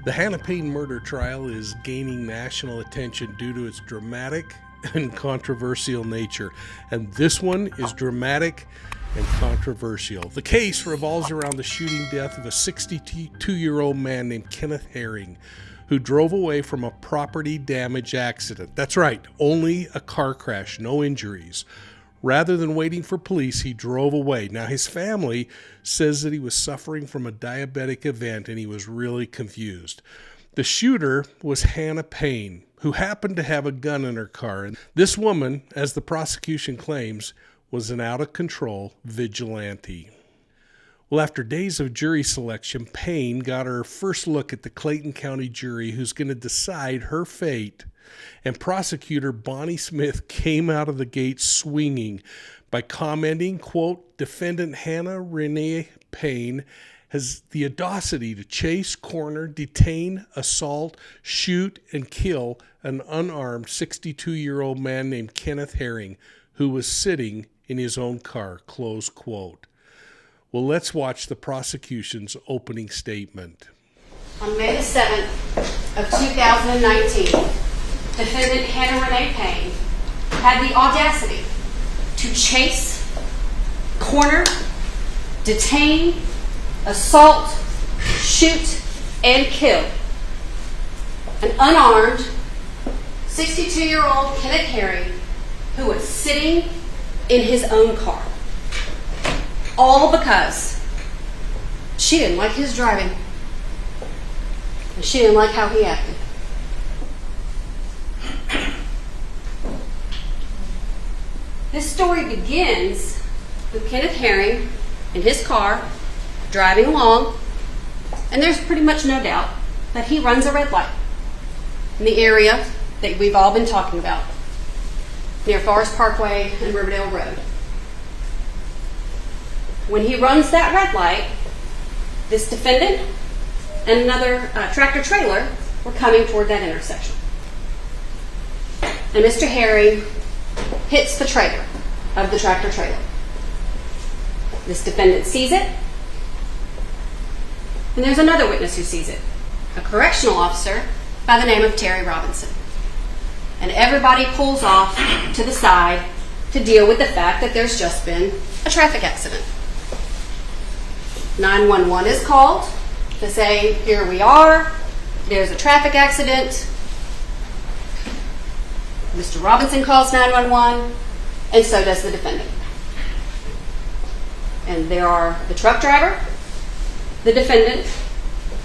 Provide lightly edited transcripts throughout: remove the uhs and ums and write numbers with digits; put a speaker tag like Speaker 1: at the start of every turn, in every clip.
Speaker 1: The Hannah Payne murder trial is gaining national attention due to its dramatic and controversial nature, and this one is dramatic and controversial. The case revolves around the shooting death of a 62-year-old man named Kenneth Herring, who drove away from a property damage accident. That's right, only a car crash, no injuries. Rather than waiting for police, he drove away. Now, his family says that he was suffering from a diabetic event and he was really confused. The shooter was Hannah Payne, who happened to have a gun in her car. And this woman, as the prosecution claims, was an out-of-control vigilante. Well, after days of jury selection, Payne got her first look at the Clayton County jury who's going to decide her fate. And prosecutor Bonnie Smith came out of the gate swinging by commenting, quote, "Defendant Hannah Renee Payne has the audacity to chase, corner, detain, assault, shoot, and kill an unarmed 62-year-old man named Kenneth Herring, who was sitting in his own car," close quote. Well, let's watch the prosecution's opening statement.
Speaker 2: On May the 7th of 2019, defendant Hannah Renee Payne had the audacity to chase, corner, detain, assault, shoot, and kill an unarmed 62-year-old Kenneth Herring who was sitting in his own car. All because she didn't like his driving and she didn't like how he acted. This story begins with Kenneth Herring in his car driving along, and there's pretty much no doubt that he runs a red light in the area that we've all been talking about, near Forest Parkway and Riverdale Road. When he runs that red light, this defendant and another tractor trailer were coming toward that intersection. And Mr. Herring hits the trailer of the tractor trailer. This defendant sees it, and there's another witness who sees it, a correctional officer by the name of Terry Robinson. And everybody pulls off to the side to deal with the fact that there's just been a traffic accident. 911 is called to say, here we are, there's a traffic accident. Mr. Robinson calls 911, and so does the defendant. And there are the truck driver, the defendant,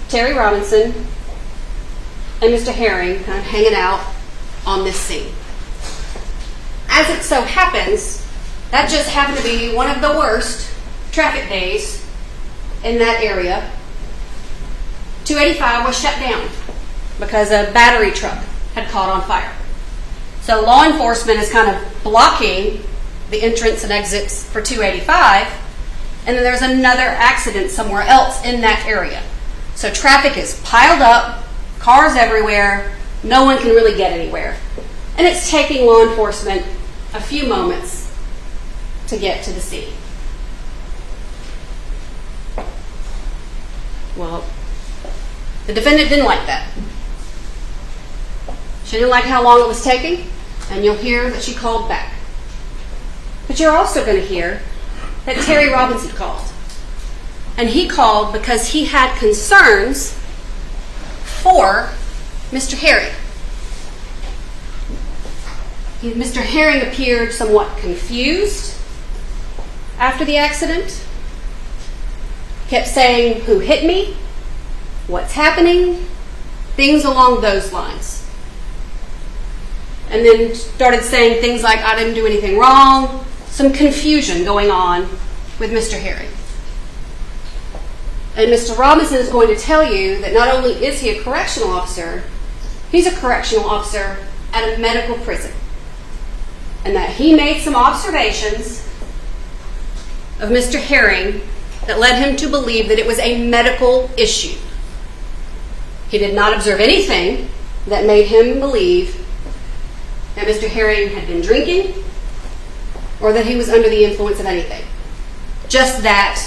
Speaker 2: Terry Robinson, and Mr. Herring kind of hanging out on this scene. As it so happens, that just happened to be one of the worst traffic days in that area. 285 was shut down because a battery truck had caught on fire. So law enforcement is kind of blocking the entrance and exits for 285, and then there's another accident somewhere else in that area. So traffic is piled up, cars everywhere, no one can really get anywhere. And it's taking law enforcement a few moments to get to the scene. Well, the defendant didn't like that. She didn't like how long it was taking, and you'll hear that she called back. But you're also going to hear that Terry Robinson called. And he called because he had concerns for Mr. Herring. Mr. Herring appeared somewhat confused after the accident. Kept saying, "Who hit me? What's happening?" Things along those lines. And then started saying things like, "I didn't do anything wrong." Some confusion going on with Mr. Herring. And Mr. Robinson is going to tell you that not only is he a correctional officer, he's a correctional officer at a medical prison. And that he made some observations of Mr. Herring that led him to believe that it was a medical issue. He did not observe anything that made him believe that Mr. Herring had been drinking or that he was under the influence of anything. Just that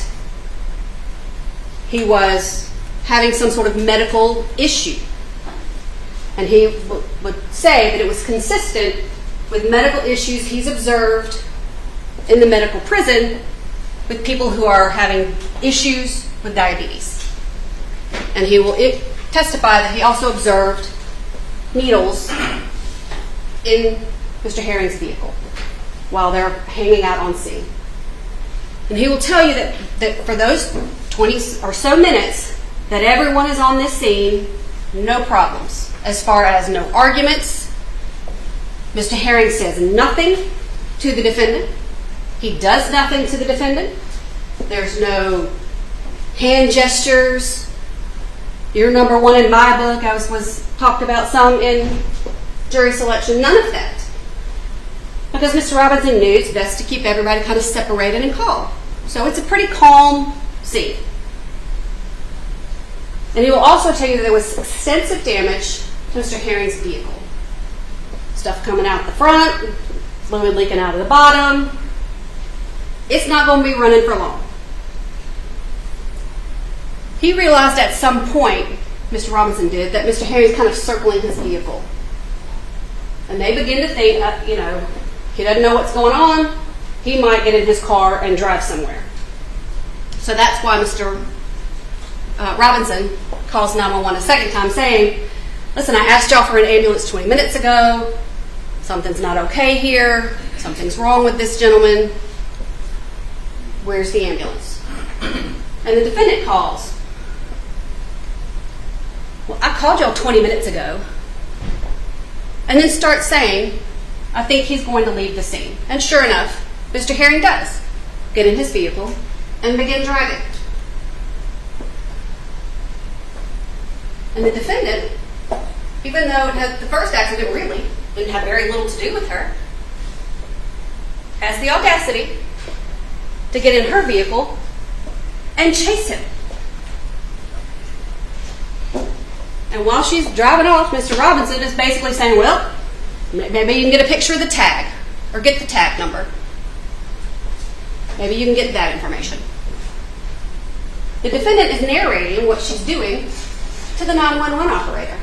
Speaker 2: he was having some sort of medical issue. And he would say that it was consistent with medical issues he's observed in the medical prison with people who are having issues with diabetes. And he will testify that he also observed needles in Mr. Herring's vehicle while they're hanging out on scene. And he will tell you that for those 20 or so minutes that everyone is on this scene, no problems. As far as no arguments, Mr. Herring says nothing to the defendant. He does nothing to the defendant. There's no hand gestures. You're number one in my book. I was talked about some in jury selection. None of that. Because Mr. Robinson knew it's best to keep everybody kind of separated and calm. So it's a pretty calm scene. And he will also tell you that there was extensive damage to Mr. Herring's vehicle. Stuff coming out the front, fluid leaking out of the bottom. It's not going to be running for long. He realized at some point, Mr. Robinson did, that Mr. Herring's kind of circling his vehicle. And they begin to think, he doesn't know what's going on. He might get in his car and drive somewhere. So that's why Mr. Robinson calls 911 a second time saying, listen, I asked y'all for an ambulance 20 minutes ago. Something's not okay here. Something's wrong with this gentleman. Where's the ambulance? And the defendant calls. Well, I called y'all 20 minutes ago. And then starts saying, I think he's going to leave the scene. And sure enough, Mr. Herring does get in his vehicle and begin driving. And the defendant, even though the first accident really didn't have very little to do with her, has the audacity to get in her vehicle and chase him. And while she's driving off, Mr. Robinson is basically saying, well, maybe you can get a picture of the tag or get the tag number. Maybe you can get that information. The defendant is narrating what she's doing to the 911 operator,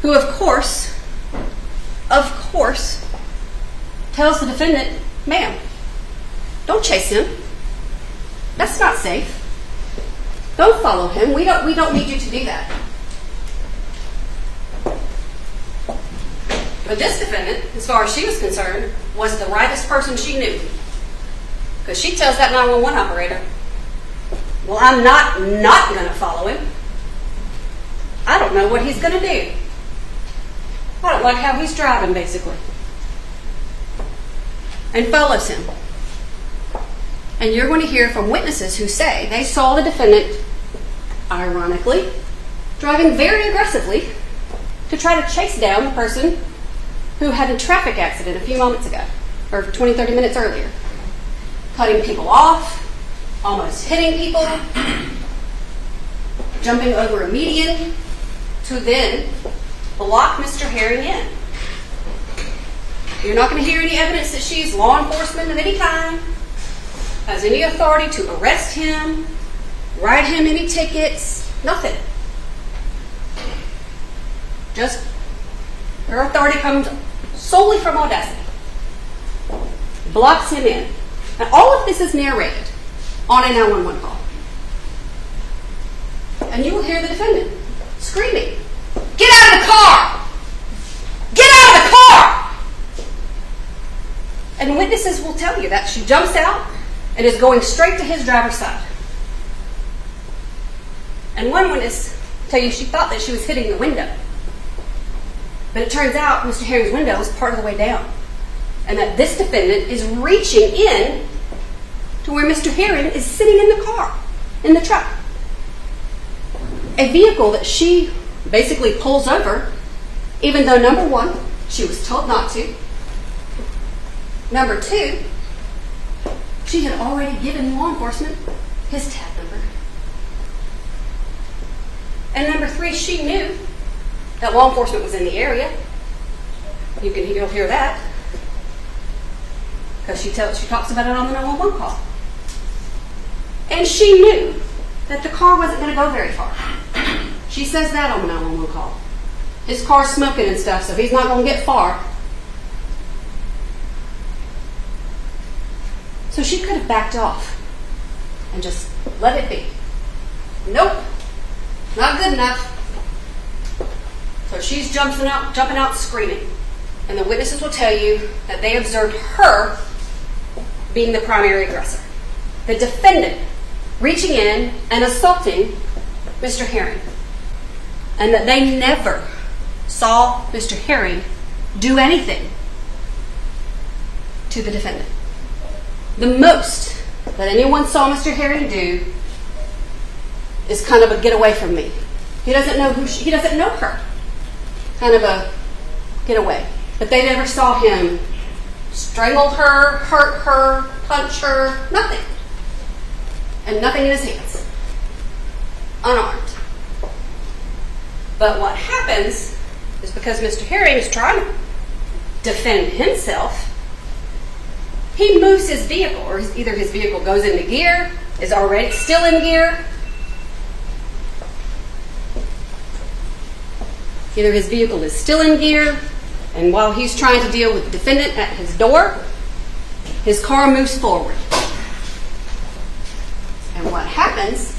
Speaker 2: who of course, tells the defendant, ma'am, don't chase him. That's not safe. Don't follow him. We don't need you to do that. But this defendant, as far as she was concerned, was the rightest person she knew. Because she tells that 911 operator, well, I'm not going to follow him. I don't know what he's going to do. I don't like how he's driving, basically. And follows him. And you're going to hear from witnesses who say they saw the defendant, ironically, driving very aggressively to try to chase down the person who had a traffic accident a few moments ago, or 20, 30 minutes earlier. Cutting people off, almost hitting people, jumping over a median to then block Mr. Herring in. You're not going to hear any evidence that she's law enforcement of any kind, has any authority to arrest him, write him any tickets, nothing. Just her authority comes solely from audacity. Blocks him in. And all of this is narrated on a 911 call. And you will hear the defendant screaming, "Get out of the car! Get out of the car!" And witnesses will tell you that she jumps out and is going straight to his driver's side. And one witness tell you she thought that she was hitting the window. But it turns out Mr. Herring's window is part of the way down. And that this defendant is reaching in to where Mr. Herring is sitting in the car, in the truck. A vehicle that she basically pulls over, even though, number one, she was told not to. Number two, she had already given law enforcement his tag number. And number three, she knew that law enforcement was in the area. You'll hear that. Because she talks about it on the 911 call. And she knew that the car wasn't going to go very far. She says that on the 911 call. His car's smoking and stuff, so he's not going to get far. So she could have backed off and just let it be. Nope, not good enough. So she's jumping out screaming. And the witnesses will tell you that they observed her being the primary aggressor. The defendant reaching in and assaulting Mr. Herring. And that they never saw Mr. Herring do anything to the defendant. The most that anyone saw Mr. Herring do is kind of a get away from me. He doesn't know he doesn't know her. Kind of a get away. But they never saw him strangle her, hurt her, punch her, nothing. And nothing in his hands. Unarmed. But what happens is because Mr. Herring is trying to defend himself, he moves his vehicle, or either his vehicle goes into gear, is already still in gear. Either his vehicle is still in gear, and while he's trying to deal with the defendant at his door, his car moves forward. And what happens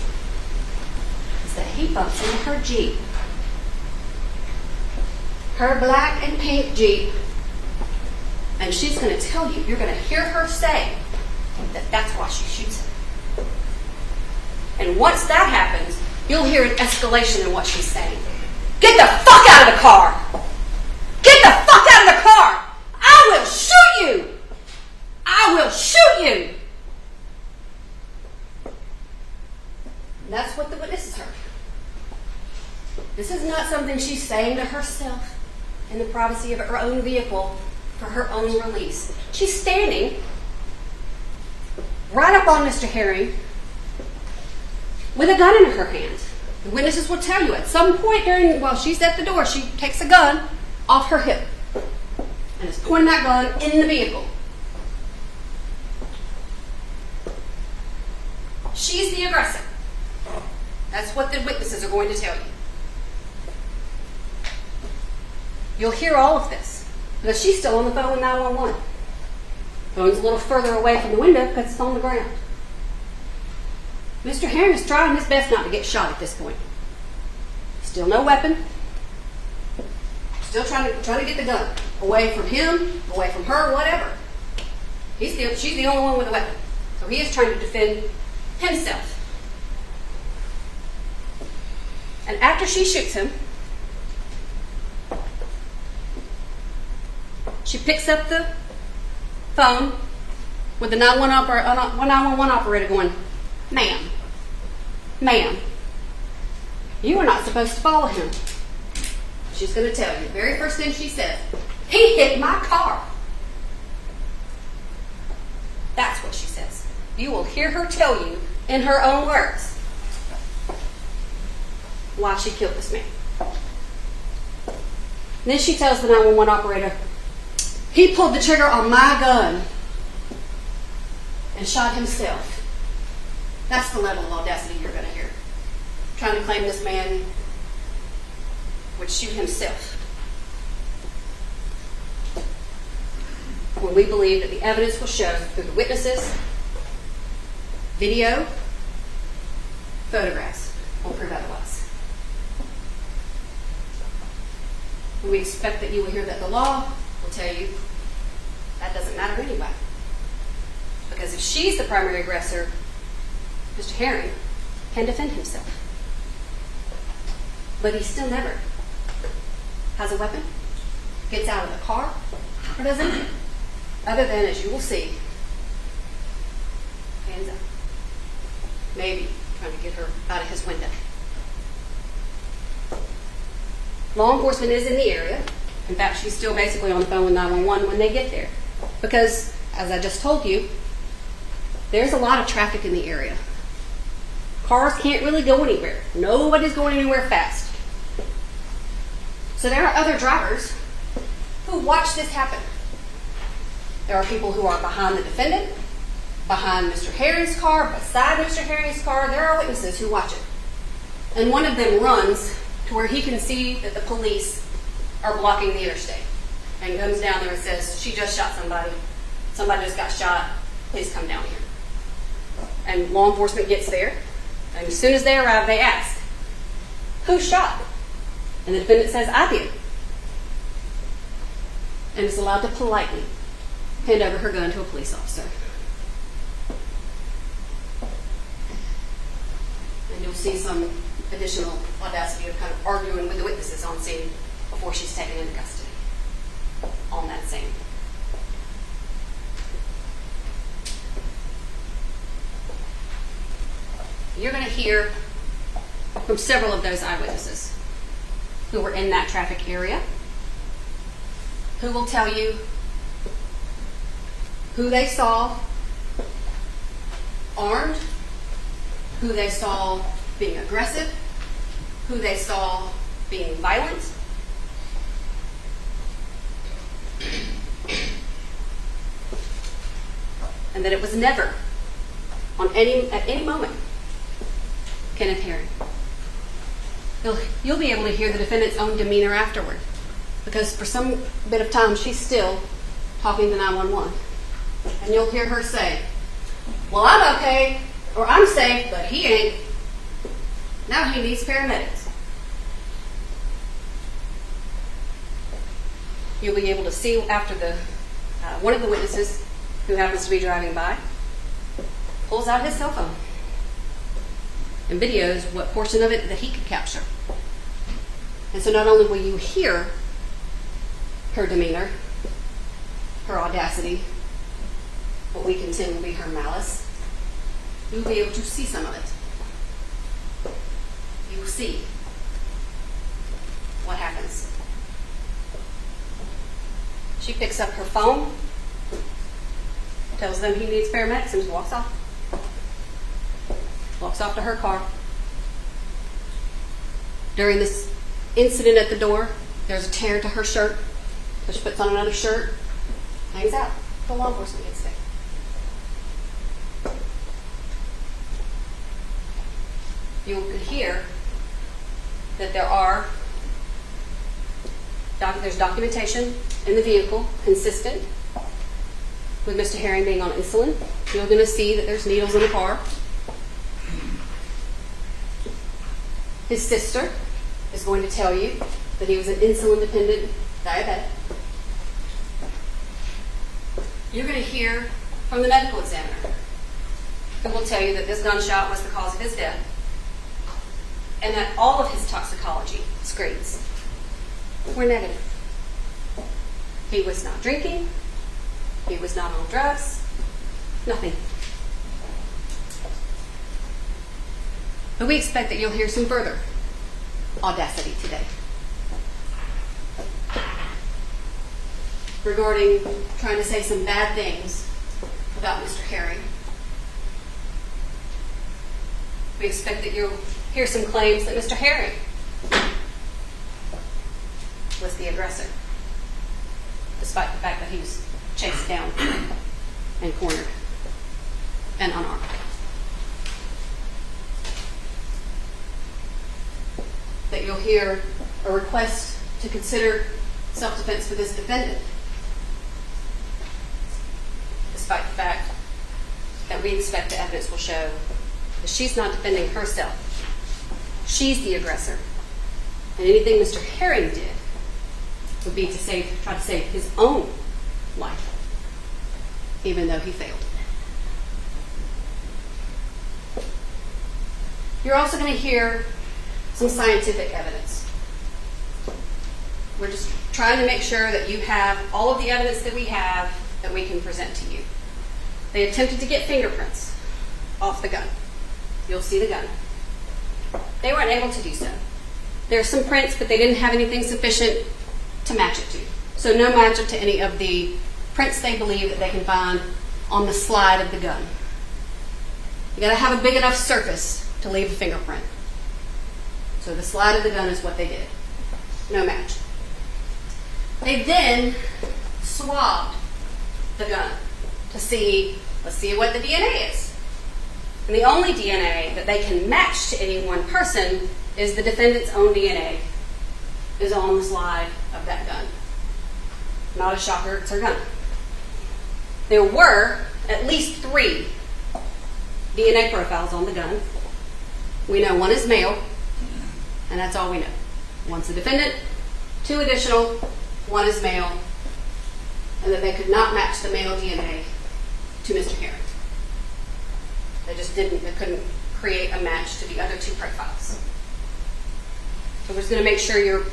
Speaker 2: is that he bumps into her Jeep. Her black and pink Jeep. And she's going to tell you, you're going to hear her say that that's why she shoots him. And once that happens, you'll hear an escalation in what she's saying. Get the fuck out of the car! Get the fuck out of the car! I will shoot you! I will shoot you! And that's what the witnesses heard. This is not something she's saying to herself in the privacy of her own vehicle for her own release. She's standing right up on Mr. Herring with a gun in her hand. The witnesses will tell you at some point while she's at the door, she takes a gun off her hip and is pointing that gun in the vehicle. She's the aggressor. That's what the witnesses are going to tell you. You'll hear all of this because she's still on the phone with 911. Phone's a little further away from the window because it's on the ground. Mr. Herring is trying his best not to get shot at this point. Still no weapon. Still trying to get the gun away from him, away from her, whatever. She's the only one with a weapon. So he is trying to defend himself. And after she shoots him, she picks up the phone with the 911 operator going, Ma'am, you are not supposed to follow him. She's going to tell you. The very first thing she says, he hit my car. That's what she says. You will hear her tell you in her own words why she killed this man. And then she tells the 911 operator, he pulled the trigger on my gun and shot himself. That's the level of audacity you're going to hear. Trying to claim this man would shoot himself. When we believe that the evidence will show through the witnesses, video, photographs will prove otherwise. And we expect that you will hear that the law will tell you that doesn't matter anyway. Because if she's the primary aggressor, Mr. Herring can defend himself. But he still never has a weapon, gets out of the car, or does anything. Other than, as you will see, hands up. Maybe trying to get her out of his window. Law enforcement is in the area. In fact, she's still basically on the phone with 911 when they get there. Because, as I just told you, there's a lot of traffic in the area. Cars can't really go anywhere. Nobody's going anywhere fast. So there are other drivers who watch this happen. There are people who are behind the defendant. behind Mr. Herring's car, beside Mr. Herring's car. There are witnesses who watch it. And one of them runs to where he can see that the police are blocking the interstate. And comes down there and says, she just shot somebody. Somebody just got shot. Please come down here. And law enforcement gets there. And as soon as they arrive, they ask, who shot? And the defendant says, I did. And is allowed to politely hand over her gun to a police officer. And you'll see some additional audacity of kind of arguing with the witnesses on scene before she's taken into custody on that scene. You're going to hear from several of those eyewitnesses who were in that traffic area, who will tell you who they saw armed, who they saw being aggressive, who they saw being violent. And that it was never, at any moment, Kenneth Herring. You'll be able to hear the defendant's own demeanor afterward, because for some bit of time she's still talking to 911. And you'll hear her say, well, I'm okay, or I'm safe, but he ain't. Now he needs paramedics. You'll be able to see after one of the witnesses, who happens to be driving by, pulls out his cell phone and videos what portion of it that he could capture. And so not only will you hear her demeanor, her audacity, what we contend will be her malice, you'll be able to see some of it. You will see what happens. She picks up her phone, tells them he needs paramedics, and just walks off. Walks off to her car. During this incident at the door, there's a tear to her shirt. So she puts on another shirt, hangs out till law enforcement gets there. You could hear that there's documentation in the vehicle consistent with Mr. Herring being on insulin. You're going to see that there's needles in the car. His sister is going to tell you that he was an insulin-dependent diabetic. You're going to hear from the medical examiner, who will tell you that this gunshot was the cause of his death, and that all of his toxicology screens were negative. He was not drinking. He was not on drugs. Nothing. But we expect that you'll hear some further audacity today regarding trying to say some bad things about Mr. Herring. We expect that you'll hear some claims that Mr. Herring was the aggressor, despite the fact that he was chased down and cornered and unarmed. That you'll hear a request to consider self-defense for this defendant, despite the fact that we expect the evidence will show that she's not defending herself. She's the aggressor. And anything Mr. Herring did would be to try to save his own life, even though he failed. You're also going to hear some scientific evidence. We're just trying to make sure that you have all of the evidence that we have that we can present to you. They attempted to get fingerprints off the gun. You'll see the gun. They weren't able to do so. There are some prints, but they didn't have anything sufficient to match it to. So no match up to any of the prints they believe that they can find on the slide of the gun. You got to have a big enough surface to leave a fingerprint. So the slide of the gun is what they did. No match. They then swabbed the gun to see Let's see what the DNA is. And the only DNA that they can match to any one person is the defendant's own DNA is on the slide of that gun. Not a shocker, it's her gun. There were at least 3 DNA profiles on the gun. We know one is male, and that's all we know. One's the defendant, 2 additional, 1 is male, and that they could not match the male DNA to Mr. Herring. They couldn't create a match to the other 2 profiles. So we're just going to make sure you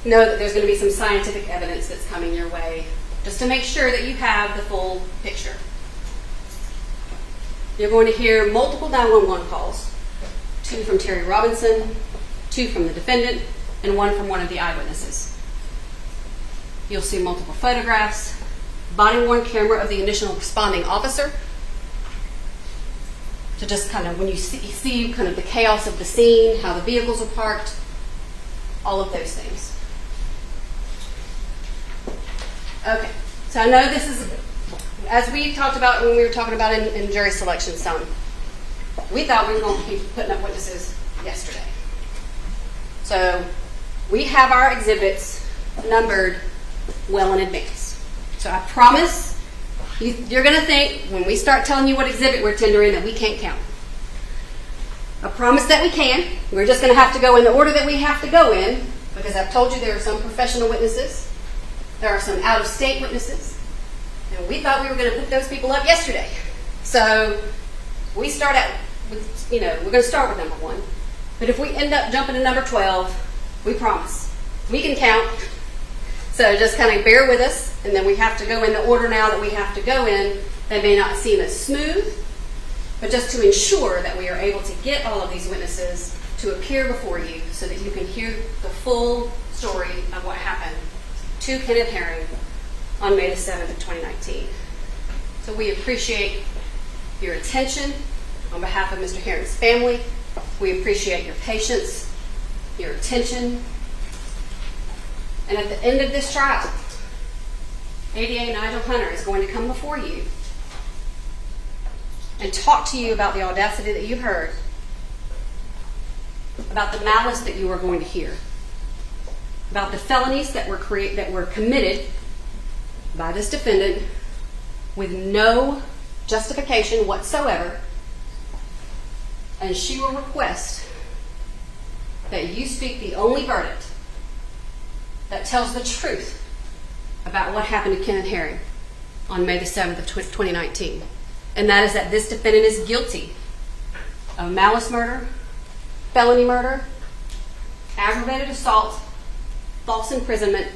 Speaker 2: know that there's going to be some scientific evidence that's coming your way, just to make sure that you have the full picture. You're going to hear multiple 911 calls, 2 from Terry Robinson, 2 from the defendant, and 1 from one of the eyewitnesses. You'll see multiple photographs, body-worn camera of the initial responding officer, to just kind of, when you see kind of the chaos of the scene, how the vehicles are parked, all of those things. Okay, so I know this is, as we talked about when we were talking about in jury selection some, we thought we were going to keep putting up witnesses yesterday. So we have our exhibits numbered well in advance. So I promise you're going to think when we start telling you what exhibit we're tendering that we can't count. I promise that we can. We're just going to have to go in the order that we have to go in, because I've told you there are some professional witnesses. There are some out-of-state witnesses. And we thought we were going to put those people up yesterday. So we start out with, we're going to start with number 1. But if we end up jumping to number 12, we promise. We can count. So just kind of bear with us. And then we have to go in the order now that we have to go in. They may not seem as smooth, but just to ensure that we are able to get all of these witnesses to appear before you so that you can hear the full story of what happened to Kenneth Herring on May the 7th of 2019. So we appreciate your attention on behalf of Mr. Herring's family. We appreciate your patience, your attention. And at the end of this trial, ADA Nigel Hunter is going to come before you and talk to you about the audacity that you heard, about the malice that you are going to hear, about the felonies that were committed by this defendant with no justification whatsoever, and she will request that you speak the only verdict that tells the truth about what happened to Kenneth Herring on May the 7th of 2019. And that is that this defendant is guilty of malice murder, felony murder, aggravated assault, false imprisonment,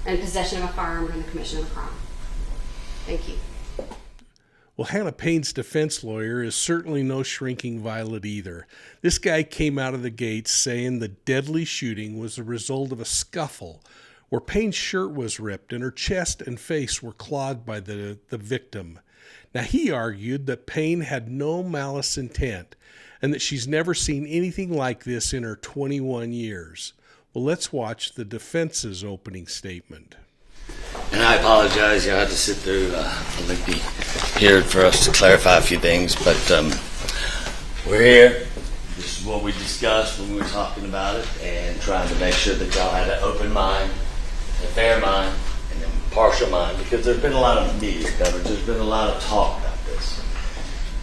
Speaker 2: and possession of a firearm during the commission of a crime. Thank you.
Speaker 1: Well, Hannah Payne's defense lawyer is certainly no shrinking violet either. This guy came out of the gates saying the deadly shooting was the result of a scuffle where Payne's shirt was ripped and her chest and face were clawed by the victim. Now, he argued that Payne had no malice intent and that she's never seen anything like this in her 21 years. Well, let's watch the defense's opening statement.
Speaker 3: And I apologize, I had to sit through a lengthy hearing for us to clarify a few things, but we're here. This is what we discussed when we were talking about it and trying to make sure that y'all had an open mind, a fair mind, and an impartial mind, because there's been a lot of media coverage, there's been a lot of talk about this.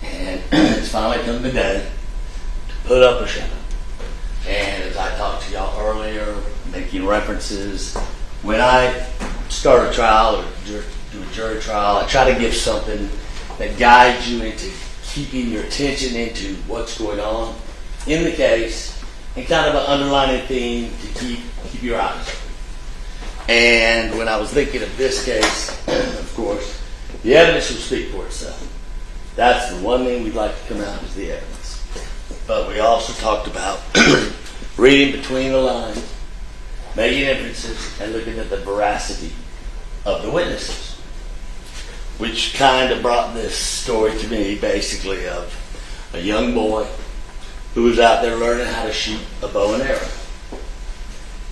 Speaker 3: And it's finally come the day to put up a show. And as I talked to y'all earlier, making references, when I start a trial or do a jury trial, I try to give something that guides you into keeping your attention into what's going on in the case and kind of an underlying theme to keep your eyes open. And when I was thinking of this case, of course, the evidence will speak for itself. That's the one thing we'd like to come out is the evidence. But we also talked about reading between the lines, making inferences, and looking at the veracity of the witnesses, which kind of brought this story to me basically of a young boy who was out there learning how to shoot a bow and arrow.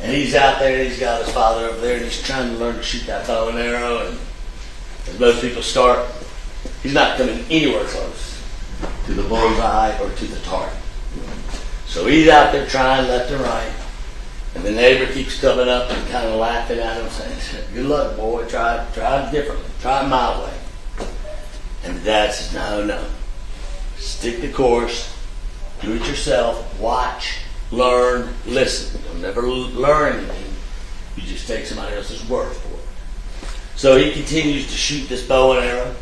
Speaker 3: And he's out there, and he's got his father over there, and he's trying to learn to shoot that bow and arrow, and as most people start, He's not coming anywhere close to the bullseye or to the target. So he's out there trying left and right. And the neighbor keeps coming up and kind of laughing at him, saying, "Good luck, boy. Try it differently. Try it my way." And the dad says, "No. Stick the course. Do it yourself. Watch, learn, listen. You'll never learn anything. You just take somebody else's word for it." So he continues to shoot this bow and arrow,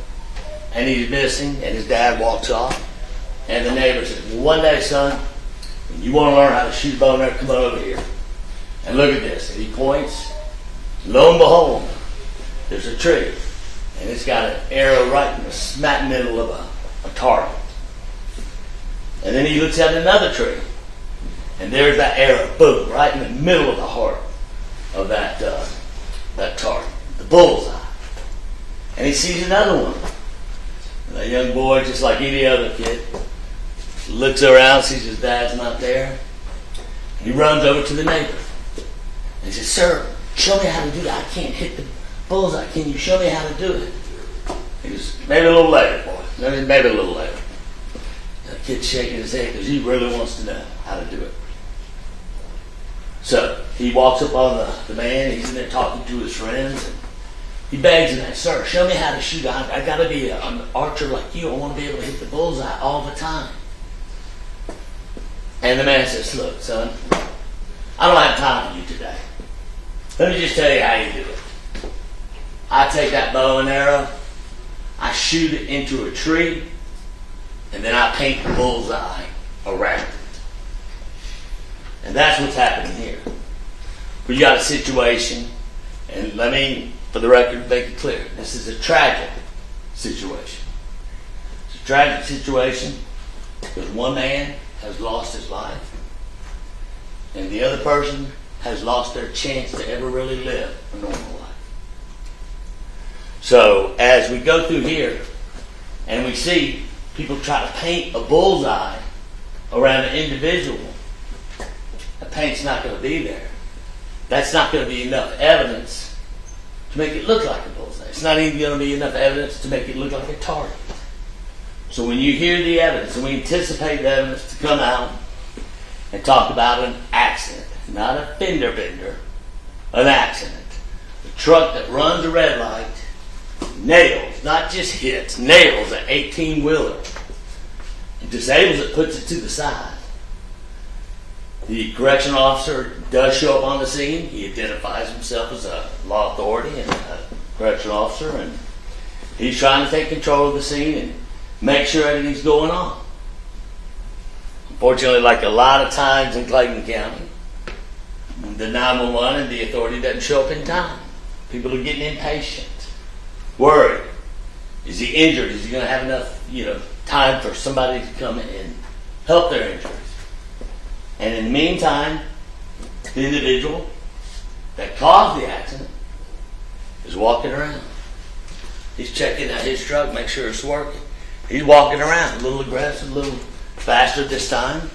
Speaker 3: and he's missing, and his dad walks off. And the neighbor says, "One day, son, when you want to learn how to shoot a bow and arrow, come on over here. And look at this." And he points. Lo and behold, there's a tree. And it's got an arrow right in the smack middle of a target. And then he looks at another tree. And there's that arrow, boom, right in the middle of the heart of that target, the bullseye. And he sees another one. And that young boy, just like any other kid, looks around, sees his dad's not there. And he runs over to the neighbor. And he says, "Sir, show me how to do that. I can't hit the bullseye. Can you show me how to do it?" He goes, "Maybe a little later, boy. Maybe a little later." The kid's shaking his head because he really wants to know how to do it. So he walks up on the man. He's in there talking to his friends. And he begs him, "Sir, show me how to shoot. I got to be an archer like you. I want to be able to hit the bullseye all the time." And the man says, "Look, son, I don't have time for you today. Let me just tell you how you do it. I take that bow and arrow, I shoot it into a tree, and then I paint the bullseye around it." And that's what's happening here. We got a situation, and let me, for the record, make it clear. This is a tragic situation. It's a tragic situation because one man has lost his life, and the other person has lost their chance to ever really live a normal life. So as we go through here and we see people try to paint a bullseye around an individual, the paint's not going to be there. That's not going to be enough evidence to make it look like a bullseye. It's not even going to be enough evidence to make it look like a target. So when you hear the evidence, and we anticipate the evidence to come out and talk about an accident, not a fender bender, an accident. A truck that runs a red light, nails, not just hits, nails an 18-wheeler, and disables it, puts it to the side. The correctional officer does show up on the scene. He identifies himself as a law authority and a correctional officer, and he's trying to take control of the scene and make sure everything's going on. Unfortunately, like a lot of times in Clayton County, the 911 and the authority doesn't show up in time. People are getting impatient, worried. Is he injured? Is he going to have enough, time for somebody to come in and help their injuries? And in the meantime, the individual that caused the accident is walking around. He's checking out his truck, make sure it's working. He's walking around, a little aggressive, a little faster this time.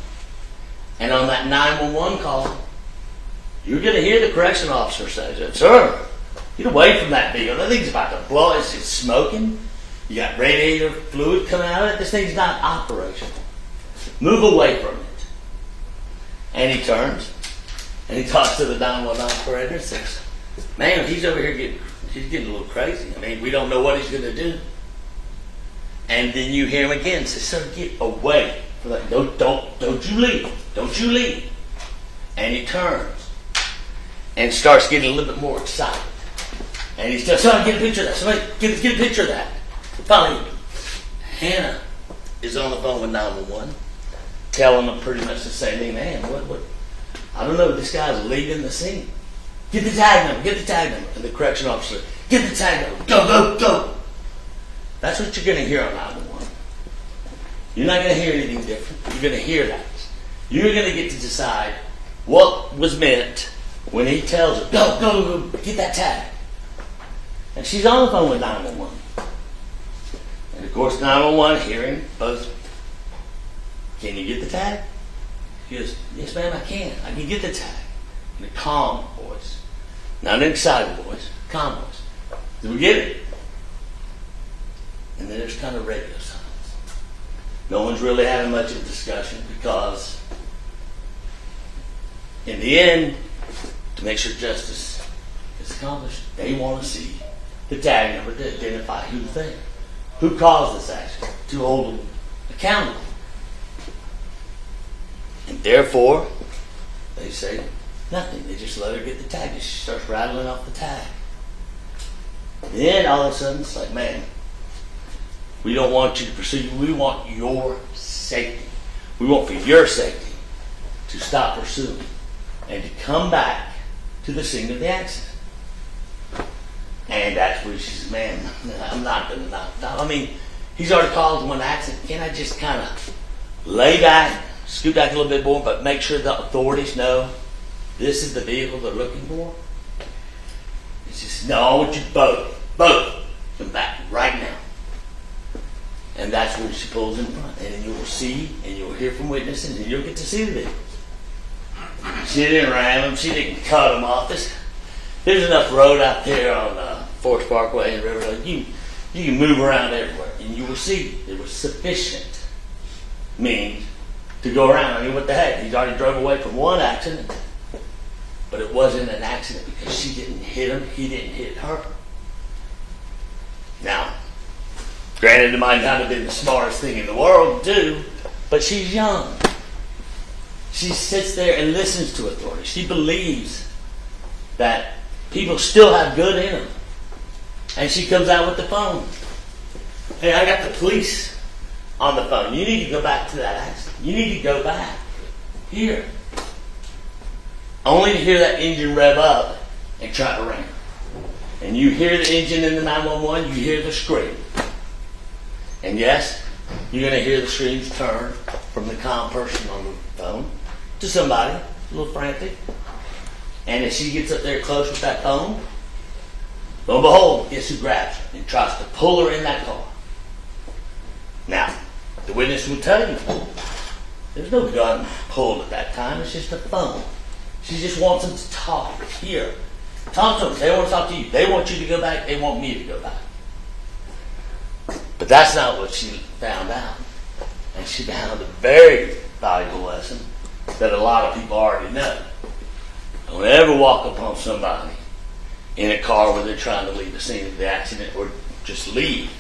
Speaker 3: And on that 911 call, you're going to hear the correction officer say, "Sir, get away from that vehicle. That thing's about to blow. It's smoking. You got radiator fluid coming out of it. This thing's not operational. Move away from it." And he turns, and he talks to the 911 operator and says, "Man, he's over here he's getting a little crazy. I mean, we don't know what he's going to do." And then you hear him again say, "Sir, get away from that. Don't you leave. Don't you leave." And he turns and starts getting a little bit more excited. And he says, "Somebody get a picture of that. Somebody get a picture of that." Finally, Hannah is on the phone with 911, telling them pretty much the same thing. "Man, what? I don't know. This guy's leaving the scene. Get the tag number. Get the tag number." And the correction officer, "Get the tag number. Go." That's what you're going to hear on 911. You're not going to hear anything different. You're going to hear that. You're going to get to decide what was meant when he tells her, go, get that tag. And she's on the phone with 911. And of course, 911 hearing both, "Can you get the tag?" She goes, "Yes, ma'am, I can. I can get the tag." In a calm voice. Not an excited voice, calm voice. "Did we get it?" and then there's kind of radio silence. No one's really having much of a discussion because in the end, to make sure justice is accomplished, they want to see the tag number to identify who's there, who caused this accident, to hold them accountable. And therefore, they say nothing. They just let her get the tag. She starts rattling off the tag. Then all of a sudden, it's like, man, we don't want you to pursue. We want your safety. We want for your safety to stop pursuing and to come back to the scene of the accident. And that's where she says, man, I'm not going to knock it down. I mean, he's already caused one accident. Can't I just kind of lay back, scoot back a little bit more, but make sure the authorities know this is the vehicle they're looking for? It's just, no, I want you both come back right now. And that's when she pulls in front. And then you will see and you'll hear from witnesses and you'll get to see the vehicle. She didn't ram him. She didn't cut him off. There's enough road out there on Forest Parkway and River Road. You can move around everywhere. And you will see there was sufficient means to go around. I mean, what the heck? He's already drove away from one accident. But it wasn't an accident because she didn't hit him. He didn't hit her. Now, granted, it might not have been the smartest thing in the world to do, but she's young. She sits there and listens to authority. She believes that people still have good in them. And she comes out with the phone. Hey, I got the police on the phone. You need to go back to that accident. You need to go back. Here. Only to hear that engine rev up and try to ram. And you hear the engine in the 911, you hear the scream. And yes, you're going to hear the screams turn from the calm person on the phone to somebody a little frantic. And if she gets up there close with that phone, lo and behold, guess who grabs her and tries to pull her in that car? Now, the witness will tell you, there's no gun pulled at that time. It's just a phone. She just wants them to talk. Here. Talk to them. They want to talk to you. They want you to go back. They want me to go back. But that's not what she found out. And she found a very valuable lesson that a lot of people already know. Don't ever walk upon somebody in a car where they're trying to leave the scene of the accident or just leave.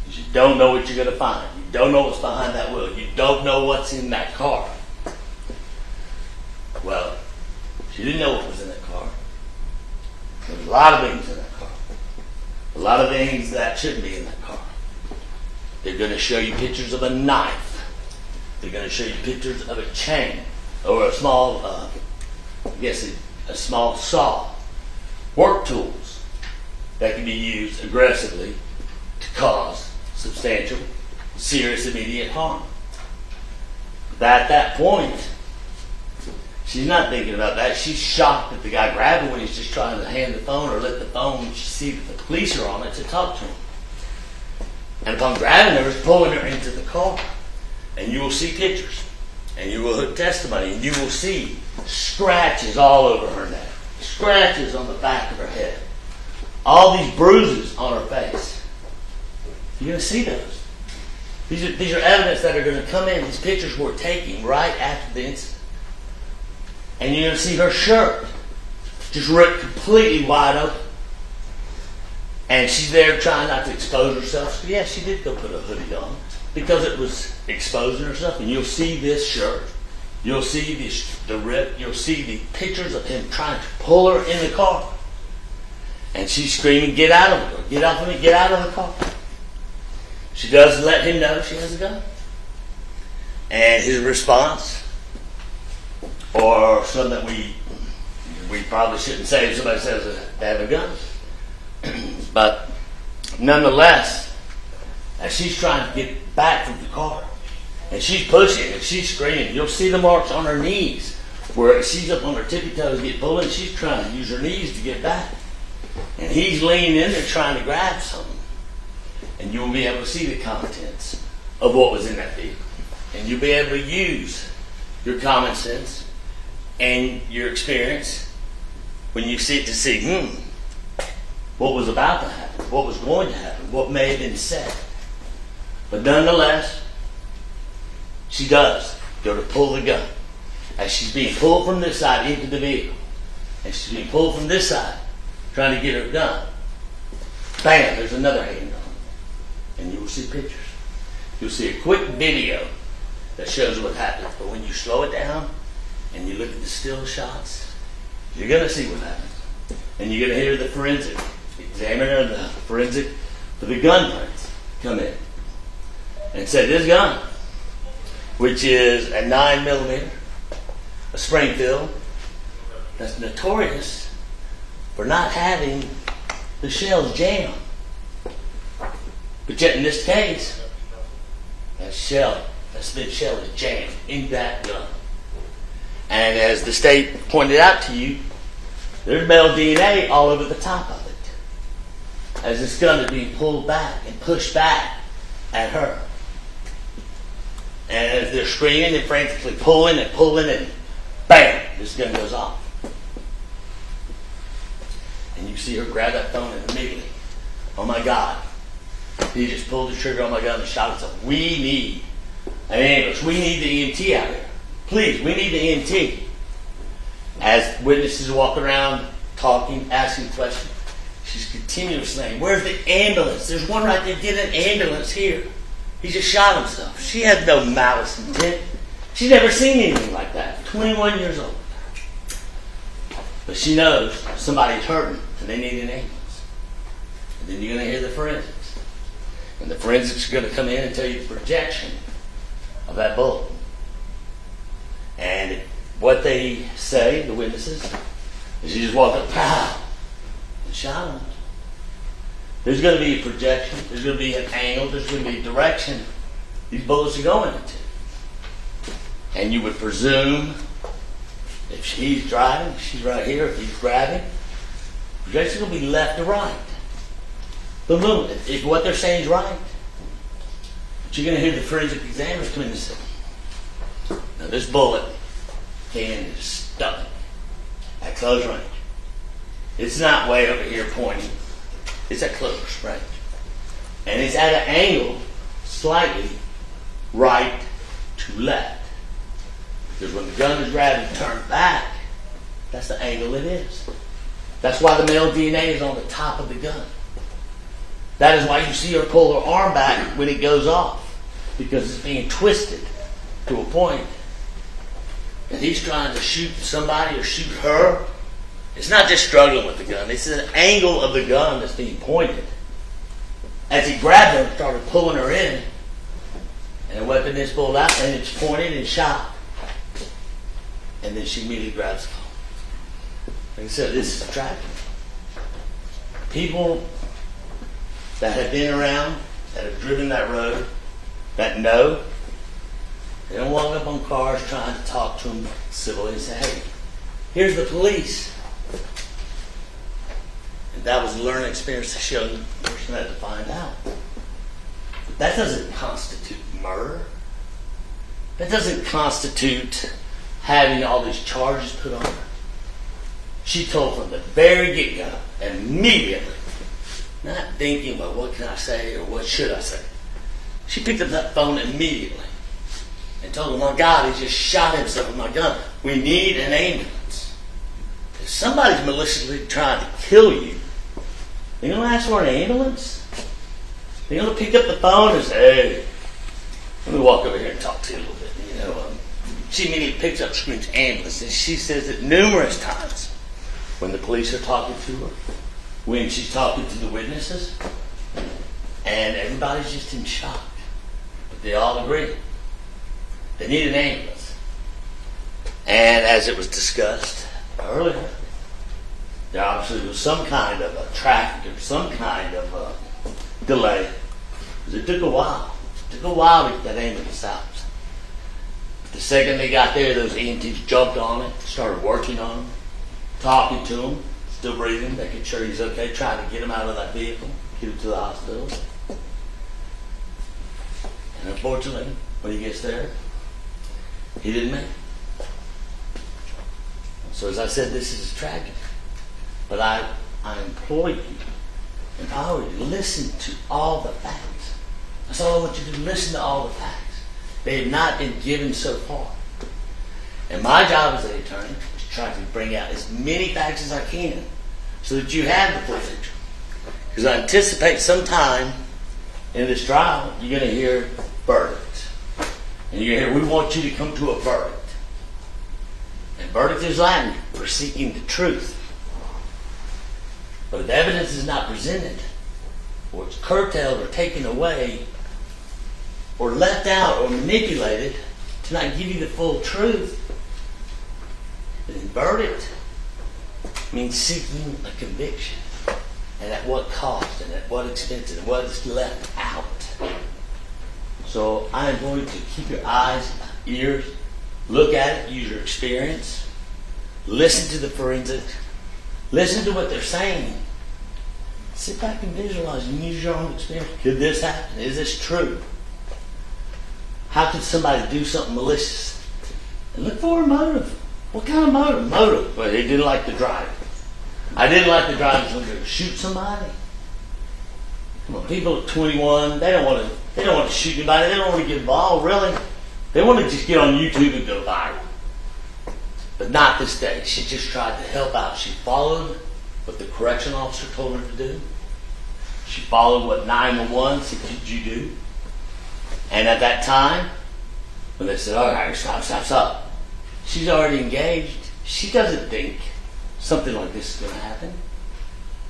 Speaker 3: You don't know what you're going to find. You don't know what's behind that wheel. You don't know what's in that car. Well, she didn't know what was in that car. There was a lot of things in that car. A lot of things that shouldn't be in that car. They're going to show you pictures of a knife. They're going to show you pictures of a chain or a small, a small saw. Work tools that can be used aggressively to cause substantial, serious, immediate harm. But at that point, she's not thinking about that. She's shocked that the guy grabbed her when he's just trying to hand the phone or let the phone see that the police are on it to talk to him. And upon grabbing her, it's pulling her into the car. And you will see pictures. And you will hear testimony. And you will see scratches all over her neck. Scratches on the back of her head. All these bruises on her face. You're going to see those. These are evidence that are going to come in. These pictures were taken right after the incident. And you're going to see her shirt just ripped completely wide open. And she's there trying not to expose herself. So yeah, she did go put a hoodie on because it was exposing herself. And you'll see this shirt. You'll see the rip. You'll see the pictures of him trying to pull her in the car. And she's screaming, "Get out of the car. Get off of me. Get out of the car." She does let him know she has a gun. And his response, or something that we probably shouldn't say if somebody says they have a gun. But nonetheless, as she's trying to get back from the car, and she's pushing and she's screaming, you'll see the marks on her knees where she's up on her tippy toes get pulled, and she's trying to use her knees to get back. And he's leaning in there trying to grab something. And you'll be able to see the contents of what was in that vehicle. And you'll be able to use your common sense and your experience when you see it to see, what was about to happen, what was going to happen. what may have been said. But nonetheless, she does go to pull the gun. As she's being pulled from this side into the vehicle, and she's being pulled from this side, trying to get her gun, bam, there's another handgun. And you will see pictures. You'll see a quick video that shows what happens. But when you slow it down and you look at the still shots, you're going to see what happens. And you're going to hear the forensic examiner, the forensic for the gun prints come in and say this gun, which is a 9mm, a Springfield, that's notorious for not having the shells jammed. But yet in this case, that spent shell is jammed in that gun. And as the state pointed out to you, there's male DNA all over the top of it, as this gun is being pulled back and pushed back at her. And as they're screaming and frantically pulling, and bam, this gun goes off. And you see her grab that phone and immediately, oh my God, he just pulled the trigger on my gun and shot himself. We need an ambulance. We need the EMT out here. Please, we need the EMT. As witnesses walk around, talking, asking questions, she's continually saying, where's the ambulance? There's one right there. Get an ambulance here. He just shot himself. She had no malice intent. She's never seen anything like that. 21 years old. But she knows somebody's hurting and they need an ambulance. And then you're going to hear the forensics. And the forensics are going to come in and tell you the projection of that bullet. And what they say, the witnesses, is you just walk up, pow, and shot him. There's going to be a projection. There's going to be an angle. There's going to be a direction these bullets are going into. And you would presume if he's driving, she's right here, if he's grabbing, the projection's going to be left to right. But look, if what they're saying is right, but you're going to hear the forensic examiner come in and say, now this bullet came in his stomach at close range. It's not way over here pointing. It's at close range. And it's at an angle slightly right to left. Because when the gun is grabbed and turned back, that's the angle it is. That's why the male DNA is on the top of the gun. That is why you see her pull her arm back when it goes off. Because it's being twisted to a point. And he's trying to shoot somebody or shoot her. It's not just struggling with the gun. It's an angle of the gun that's being pointed. As he grabbed her and started pulling her in, and the weapon is pulled out and it's pointed and shot. And then she immediately grabs the phone. Like I said, this is tragic. People that have been around, that have driven that road, that know, they don't walk up on cars trying to talk to them civilly and say, hey, here's the police. And that was a learning experience to show the person had to find out. But that doesn't constitute murder. That doesn't constitute having all these charges put on her. She told from the very get-go, immediately, not thinking, well, what can I say or what should I say? She picked up that phone immediately and told him, my God, he just shot himself with my gun. We need an ambulance. If somebody's maliciously trying to kill you, they're going to ask for an ambulance? They're going to pick up the phone and say, hey, let me walk over here and talk to you a little bit. You know, she immediately picks up, screams ambulance, and she says it numerous times when the police are talking to her, when she's talking to the witnesses, and everybody's just in shock. But they all agree. They need an ambulance. And as it was discussed earlier, there obviously was some kind of a traffic or some kind of a delay. Because it took a while. It took a while to get that ambulance out. But the second they got there, those EMTs jumped on it, started working on him, talking to him, still breathing, making sure he's okay, trying to get him out of that vehicle, get him to the hospital. And unfortunately, when he gets there, he didn't make it. So as I said, this is tragic. But I implore you And if I were to listen to all the facts, that's all I want you to do, listen to all the facts. They have not been given so far. And my job as an attorney is to try to bring out as many facts as I can so that you have the full picture. Because I anticipate sometime in this trial, you're going to hear verdicts. And you're going to hear, we want you to come to a verdict. And verdict is Latin for seeking the truth. But if evidence is not presented, or it's curtailed or taken away, or left out or manipulated to not give you the full truth, then verdict means seeking a conviction. And at what cost, and at what expense, and what is left out. So I am going to keep your eyes, ears, look at it, use your experience, listen to the forensics, listen to what they're saying. Sit back and visualize and use your own experience. Could this happen? Is this true? How could somebody do something malicious? And look for a motive. What kind of motive? Motive. Well, he didn't like the drive. I didn't like the drive. He was going to shoot somebody. Come on, people at 21, they don't want to shoot anybody. They don't want to get involved, really. They want to just get on YouTube and go viral. But not this day. She just tried to help out. She followed what the correction officer told her to do. She followed what 911 said, "Did you do?" And at that time, when they said, "All right, stop," she's already engaged. She doesn't think something like this is going to happen.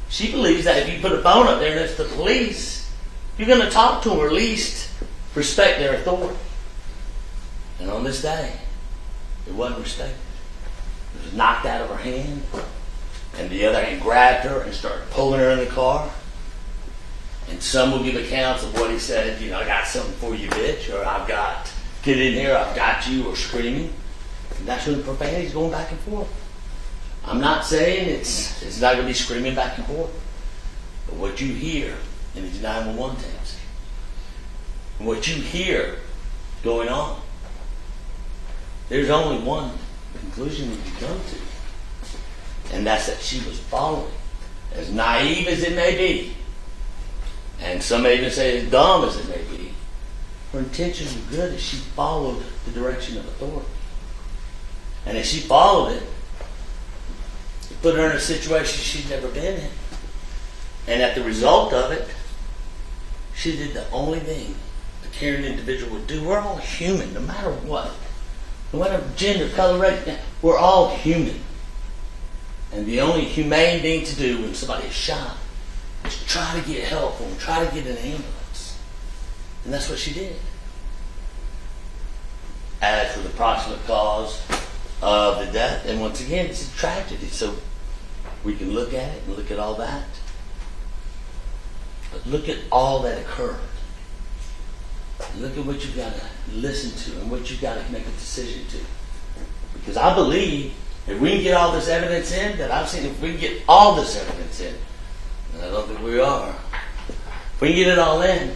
Speaker 3: She believes that if you put a phone up there and it's the police, you're going to talk to them or at least respect their authority. And on this day, it wasn't respected. It was knocked out of her hand, and the other hand grabbed her and started pulling her in the car. And some will give accounts of what he said, "I got something for you, bitch," or "Get in here, I've got you," or screaming. And that's when the profanity is going back and forth. I'm not saying it's not going to be screaming back and forth. But what you hear in these 911 tapes, and what you hear going on, there's only one conclusion that you come to. And that's that she was following. As naive as it may be, and some may even say as dumb as it may be, her intentions were good as she followed the direction of authority. And as she followed it, it put her in a situation she'd never been in. And at the result of it, she did the only thing a caring individual would do. We're all human, no matter what. No matter gender, color, race, we're all human. And the only humane thing to do when somebody is shot is try to get help for them, try to get an ambulance. And that's what she did. As for the proximate cause of the death, and once again, it's a tragedy. So we can look at it and look at all that. But look at all that occurred. Look at what you've got to listen to and what you've got to make a decision to. Because I believe if we can get all this evidence in that I've seen, if we can get all this evidence in, and I don't think we are, if we can get it all in,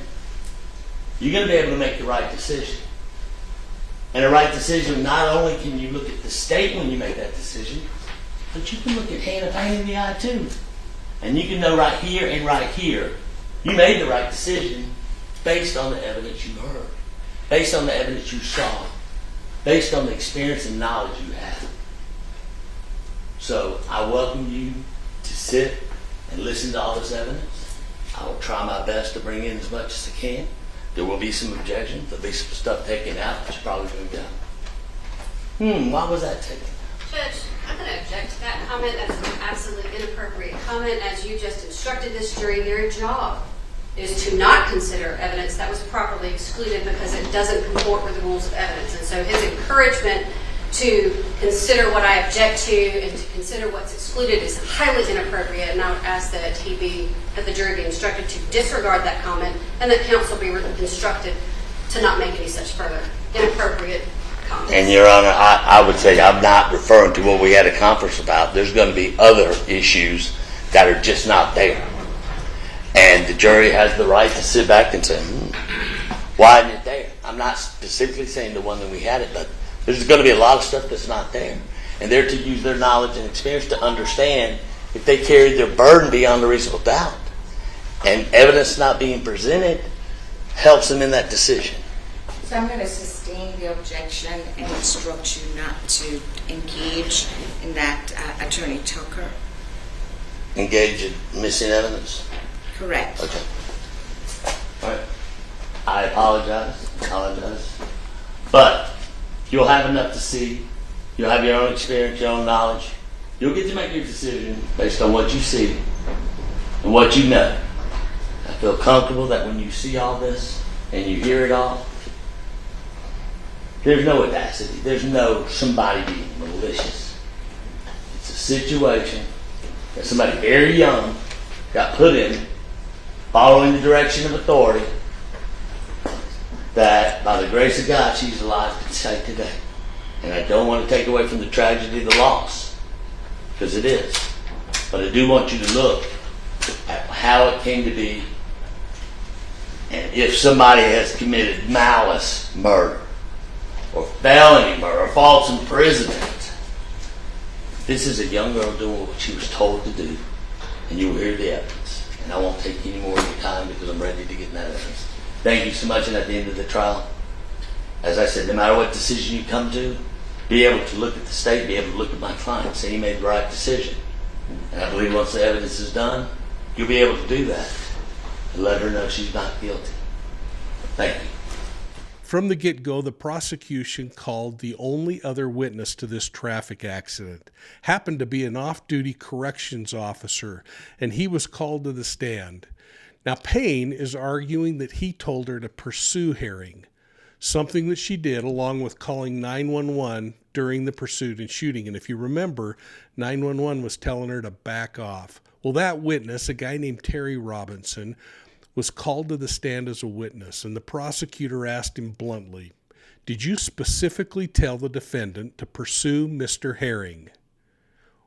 Speaker 3: you're going to be able to make the right decision. And the right decision, not only can you look at the state when you make that decision, but you can look at Hannah Payne in the eye too. And you can know right here and right here, you made the right decision based on the evidence you heard, based on the evidence you saw, based on the experience and knowledge you have. So I welcome you to sit and listen to all this evidence. I will try my best to bring in as much as I can. There will be some objections. There'll be some stuff taken out that's probably going down. Why was that taken?
Speaker 2: Judge, I'm going to object to that comment. That's an absolutely inappropriate comment. As you just instructed this jury, their job is to not consider evidence that was properly excluded because it doesn't comport with the rules of evidence. And so his encouragement to consider what I object to and to consider what's excluded is highly inappropriate, and I would ask that the jury be instructed to disregard that comment and that counsel be instructed to not make any such further inappropriate comments.
Speaker 3: And Your Honor, I would say I'm not referring to what we had a conference about. There's going to be other issues that are just not there. And the jury has the right to sit back and say, why isn't it there? I'm not specifically saying the one that we had it, but there's going to be a lot of stuff that's not there. And they're to use their knowledge and experience to understand if they carried their burden beyond a reasonable doubt. and evidence not being presented helps him in that decision.
Speaker 4: So I'm going to sustain the objection and instruct you not to engage in that, Attorney Tucker.
Speaker 3: Engage in missing evidence.
Speaker 4: Correct.
Speaker 3: Okay. All right. I apologize. But you'll have enough to see. You'll have your own experience, your own knowledge. You'll get to make your decision based on what you see and what you know. I feel comfortable that when you see all this and you hear it all, there's no audacity. There's no somebody being malicious. It's a situation that somebody very young got put in, following the direction of authority, that by the grace of God, she's alive to say today. And I don't want to take away from the tragedy of the loss, because it is. But I do want you to look at how it came to be, and if somebody has committed malice murder, or felony murder, or false imprisonment. This is a young girl doing what she was told to do, and you will hear the evidence. And I won't take any more of your time because I'm ready to get in that evidence. Thank you so much, and at the end of the trial, as I said, no matter what decision you come to, be able to look at the state, be able to look at my client, say he made the right decision. And I believe once the evidence is done, you'll be able to do that and let her know she's not guilty. Thank you.
Speaker 1: From the get-go, the prosecution called the only other witness to this traffic accident. Happened to be an off-duty corrections officer, and he was called to the stand. Now, Payne is arguing that he told her to pursue Herring, something that she did along with calling 911 during the pursuit and shooting. And if you remember, 911 was telling her to back off. Well, that witness, a guy named Terry Robinson, was called to the stand as a witness, and the prosecutor asked him bluntly, "Did you specifically tell the defendant to pursue Mr. Herring?"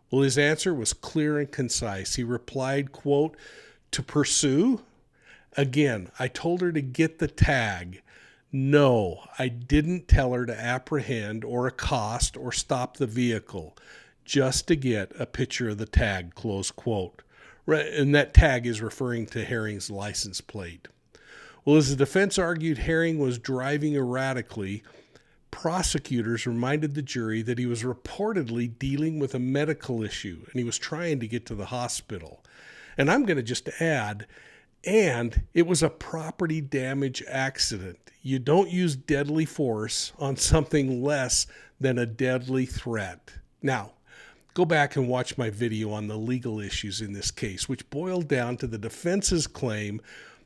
Speaker 1: Well, his answer was clear and concise. He replied, quote, "To pursue? Again, I told her to get the tag. No, I didn't tell her to apprehend or accost or stop the vehicle, just to get a picture of the tag," close quote. And that tag is referring to Herring's license plate. Well, as the defense argued Herring was driving erratically, prosecutors reminded the jury that he was reportedly dealing with a medical issue and he was trying to get to the hospital. And I'm going to just add, and it was a property damage accident. You don't use deadly force on something less than a deadly threat. Now, go back and watch my video on the legal issues in this case, which boiled down to the defense's claim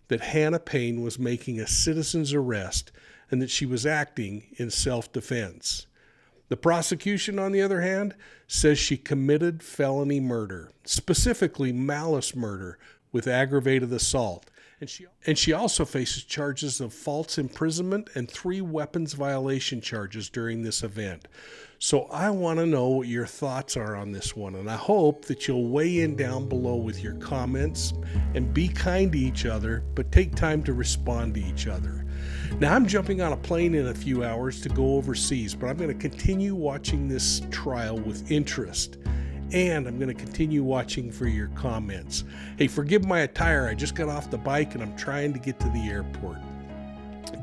Speaker 1: that Hannah Payne was making a citizen's arrest and that she was acting in self-defense. The prosecution, on the other hand, says she committed felony murder, specifically malice murder with aggravated assault. And she also faces charges of false imprisonment and 3 weapons violation charges during this event. So I want to know what your thoughts are on this one, and I hope that you'll weigh in down below with your comments and be kind to each other, but take time to respond to each other. Now, I'm jumping on a plane in a few hours to go overseas, but I'm going to continue watching this trial with interest. And I'm going to continue watching for your comments. Hey, forgive my attire. I just got off the bike and I'm trying to get to the airport.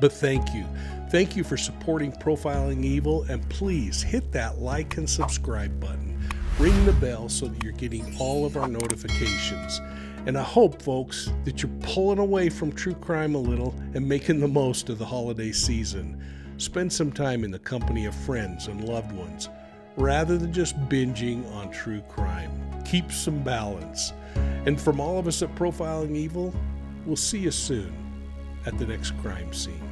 Speaker 1: But thank you. Thank you for supporting Profiling Evil. And please hit that like and subscribe button. Ring the bell so that you're getting all of our notifications. And I hope, folks, that you're pulling away from true crime a little and making the most of the holiday season. Spend some time in the company of friends and loved ones, rather than just binging on true crime. Keep some balance. And from all of us at Profiling Evil, we'll see you soon at the next crime scene.